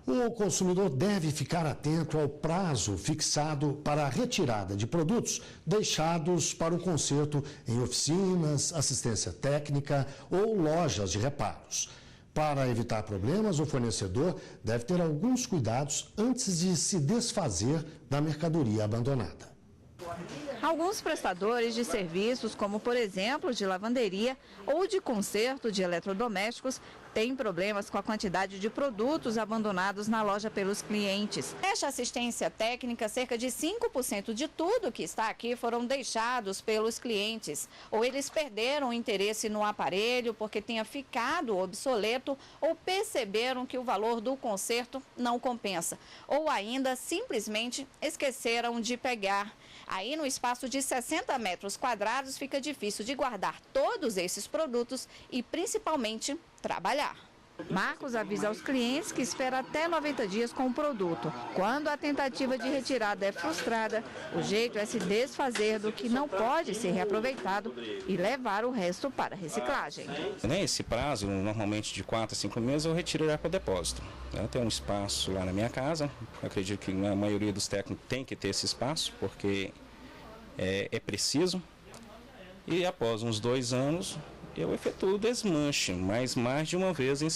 O consumidor deve ficar atento ao prazo fixado para a retirada de produtos deixados para o conserto em oficinas, assistência técnica ou lojas de reparos. Para evitar problemas, o fornecedor deve ter alguns cuidados antes de se desfazer da mercadoria abandonada. Alguns prestadores de serviços, como por exemplo de lavanderia ou de conserto de eletrodomésticos, têm problemas com a quantidade de produtos abandonados na loja pelos clientes. Nesta assistência técnica, cerca de 5% de tudo que está aqui foram deixados pelos clientes. Ou eles perderam o interesse no aparelho porque tenha ficado obsoleto ou perceberam que o valor do conserto não compensa. Ou ainda simplesmente esqueceram de pegar. Aí, no espaço de 60 metros quadrados, fica difícil de guardar todos esses produtos e, principalmente, trabalhar. Marcos avisa aos clientes que espera até 90 dias com o produto. Quando a tentativa de retirada é frustrada, o jeito é se desfazer do que não pode ser reaproveitado e levar o resto para a reciclagem. Nesse prazo, normalmente de 4 a 5 meses, eu retiro já para o depósito. Eu tenho um espaço lá na minha casa, eu acredito que a maioria dos técnicos tem que ter esse espaço, porque é preciso. E após uns 2 anos, eu efetuo o desmanche, mas mais de uma vez eu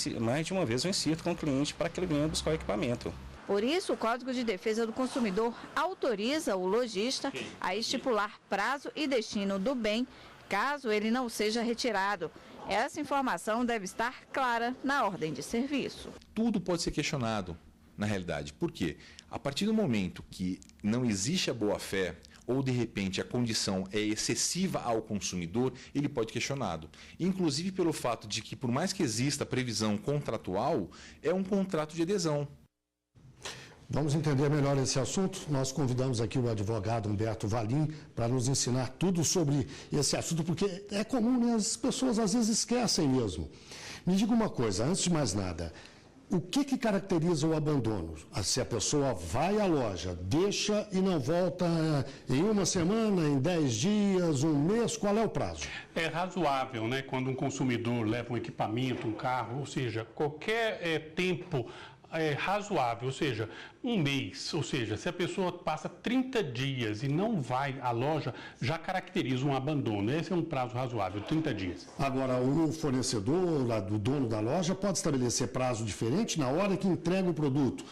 insisto com o cliente para que ele venha buscar o equipamento. Por isso, o Código de Defesa do Consumidor autoriza o lojista a estipular prazo e destino do bem, caso ele não seja retirado. Essa informação deve estar clara na ordem de serviço. Tudo pode ser questionado, na realidade. Por quê? A partir do momento que não existe a boa-fé, ou de repente a condição é excessiva ao consumidor, ele pode ser questionado. Inclusive pelo fato de que, por mais que exista previsão contratual, é um contrato de adesão. Vamos entender melhor esse assunto. Nós convidamos aqui o advogado Humberto Valim para nos ensinar tudo sobre esse assunto, porque é comum, né? As pessoas às vezes esquecem mesmo. Me diga uma coisa, antes de mais nada, o que caracteriza o abandono? Se a pessoa vai à loja, deixa e não volta em uma semana, em 10 dias, um mês, qual é o prazo? É razoável, né? Quando um consumidor leva um equipamento, um carro, ou seja, qualquer tempo razoável, ou seja, um mês, ou seja, se a pessoa passa 30 dias e não vai à loja, já caracteriza um abandono. Esse é um prazo razoável, 30 dias. Agora, o fornecedor, o dono da loja, pode estabelecer prazo diferente na hora que entrega o produto,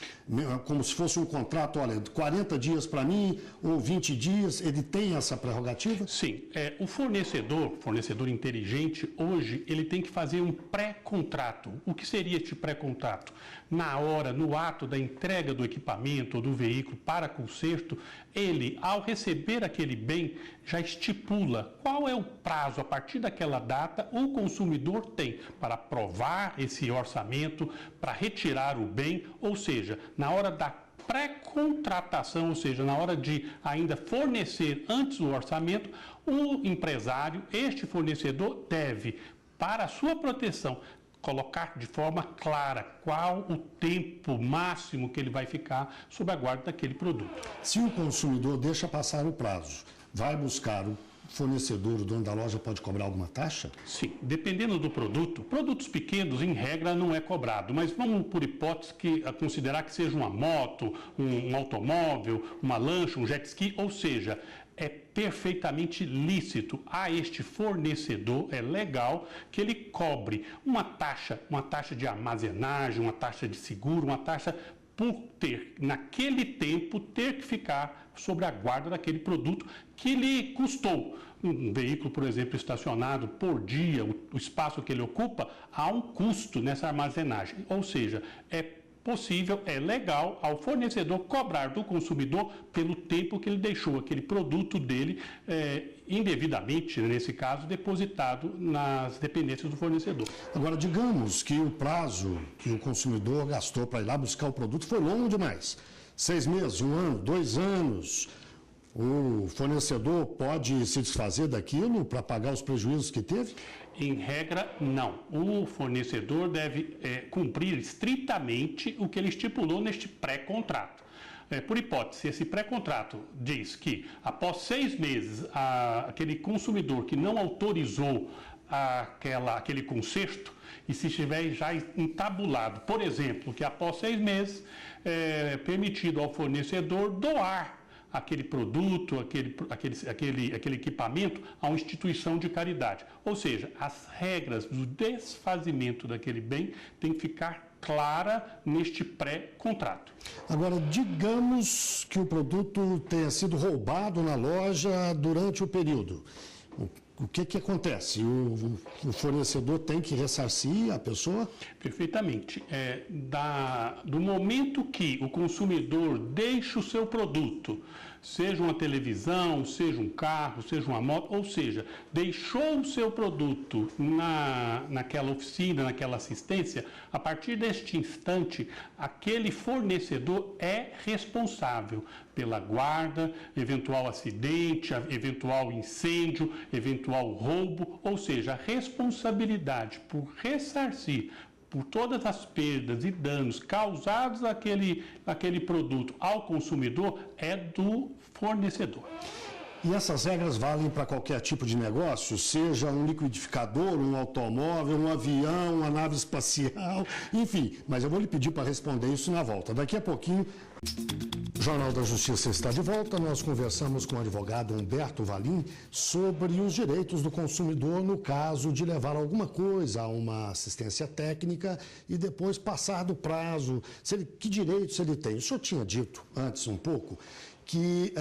como se fosse um contrato, olha, 40 dias para mim ou 20 dias, ele tem essa prerrogativa? Sim, o fornecedor inteligente, hoje, ele tem que fazer um pré-contrato. O que seria este pré-contrato? Na hora, no ato da entrega do equipamento ou do veículo para conserto, ele, ao receber aquele bem, já estipula qual é o prazo, a partir daquela data, o consumidor tem para aprovar esse orçamento, para retirar o bem, ou seja, na hora da pré-contratação, ou seja, na hora de ainda fornecer antes o orçamento, o empresário, este fornecedor, deve, para a sua proteção, colocar de forma clara qual o tempo máximo que ele vai ficar sob a guarda daquele produto. Se o consumidor deixa passar o prazo, vai buscar o fornecedor, o dono da loja pode cobrar alguma taxa? Sim, dependendo do produto. Produtos pequenos, em regra, não é cobrado, mas vamos por hipótese considerar que seja uma moto, um automóvel, uma lancha, um jet ski, ou seja, é perfeitamente lícito a este fornecedor, é legal que ele cobre uma taxa de armazenagem, uma taxa de seguro, uma taxa por ter, naquele tempo, ter que ficar sobre a guarda daquele produto que lhe custou. Um veículo, por exemplo, estacionado por dia, o espaço que ele ocupa, há um custo nessa armazenagem, ou seja, é possível, é legal ao fornecedor cobrar do consumidor pelo tempo que ele deixou aquele produto dele indevidamente, nesse caso, depositado nas dependências do fornecedor. Agora, digamos que o prazo que o consumidor gastou para ir lá buscar o produto foi longo demais. 6 meses, 1 ano, 2 anos. O fornecedor pode se desfazer daquilo para pagar os prejuízos que teve? Em regra, não. O fornecedor deve cumprir estritamente o que ele estipulou neste pré-contrato. Por hipótese, se esse pré-contrato diz que após 6 meses aquele consumidor que não autorizou aquele conserto e se estiver já entabulado, por exemplo, que após 6 meses é permitido ao fornecedor doar aquele produto, aquele equipamento a uma instituição de caridade. Ou seja, as regras do desfazimento daquele bem têm que ficar clara neste pré-contrato. Agora, digamos que o produto tenha sido roubado na loja durante o período. O que acontece? O fornecedor tem que ressarcir a pessoa? Perfeitamente. Do momento que o consumidor deixa o seu produto, seja uma televisão, seja um carro, seja uma moto, ou seja, deixou o seu produto naquela oficina, naquela assistência, a partir deste instante, aquele fornecedor é responsável pela guarda, eventual acidente, eventual incêndio, eventual roubo, ou seja, a responsabilidade por ressarcir por todas as perdas e danos causados àquele produto ao consumidor é do fornecedor. E essas regras valem para qualquer tipo de negócio, seja um liquidificador, um automóvel, um avião, uma nave espacial, enfim. Mas eu vou lhe pedir para responder isso na volta. Daqui a pouquinho, o Jornal da Justiça está de volta. Nós conversamos com o advogado Humberto Valim sobre os direitos do consumidor no caso de levar alguma coisa a uma assistência técnica e depois passar do prazo. Que direitos ele tem? O senhor tinha dito antes um pouco que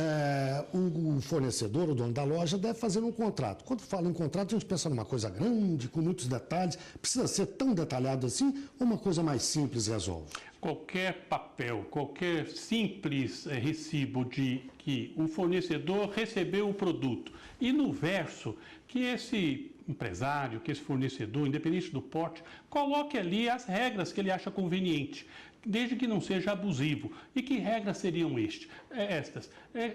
o fornecedor, o dono da loja, deve fazer um contrato. Quando fala em contrato, a gente pensa numa coisa grande, com muitos detalhes. Precisa ser tão detalhado assim ou uma coisa mais simples resolve? Qualquer papel, qualquer simples recibo de que o fornecedor recebeu o produto e no verso que esse empresário, que esse fornecedor, independente do porte, coloque ali as regras que ele acha conveniente, desde que não seja abusivo. E que regras seriam estas?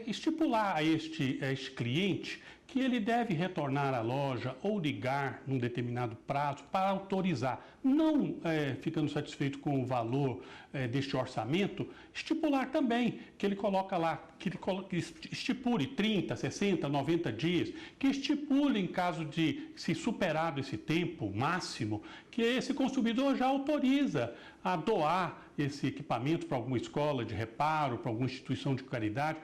Estipular a este cliente que ele deve retornar à loja ou ligar num determinado prazo para autorizar, não ficando satisfeito com o valor deste orçamento, estipular também que ele coloca lá, que estipule 30, 60, 90 dias, que estipule em caso de se superado esse tempo máximo, que esse consumidor já autoriza a doar esse equipamento para alguma escola de reparo, para alguma instituição de caridade,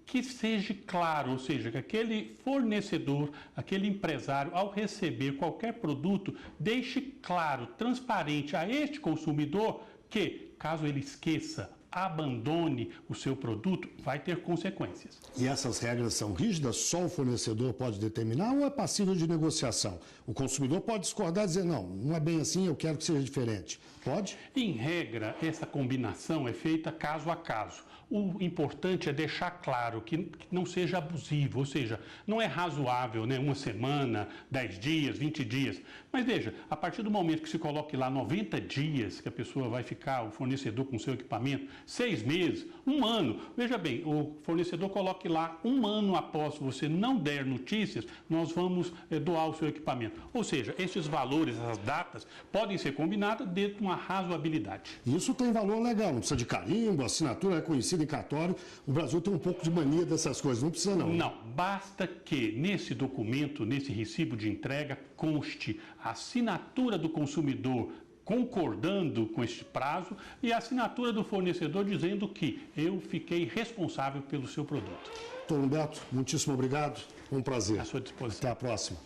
que seja claro, ou seja, que aquele fornecedor, aquele empresário, ao receber qualquer produto, deixe claro, transparente a este consumidor que, caso ele esqueça, abandone o seu produto, vai ter consequências. E essas regras são rígidas? Só o fornecedor pode determinar ou é passível de negociação? O consumidor pode discordar e dizer, não é bem assim, eu quero que seja diferente. Pode? Em regra, essa combinação é feita caso a caso. O importante é deixar claro que não seja abusivo, ou seja, não é razoável, né, 1 semana, 10 dias, 20 dias. Mas veja, a partir do momento que se coloque lá 90 dias que a pessoa vai ficar, o fornecedor com o seu equipamento, 6 meses, 1 ano, veja bem, o fornecedor coloque lá 1 ano após você não der notícias, nós vamos doar o seu equipamento. Ou seja, esses valores, essas datas, podem ser combinadas dentro de uma razoabilidade. Isso tem valor legal, não precisa de carimbo, assinatura reconhecida em cartório. O Brasil tem um pouco de mania dessas coisas, não precisa não. Não, basta que nesse documento, nesse recibo de entrega, conste a assinatura do consumidor concordando com este prazo e a assinatura do fornecedor dizendo que eu fiquei responsável pelo seu produto. Doutor Humberto, muitíssimo obrigado, um prazer. À sua disposição. Até a próxima.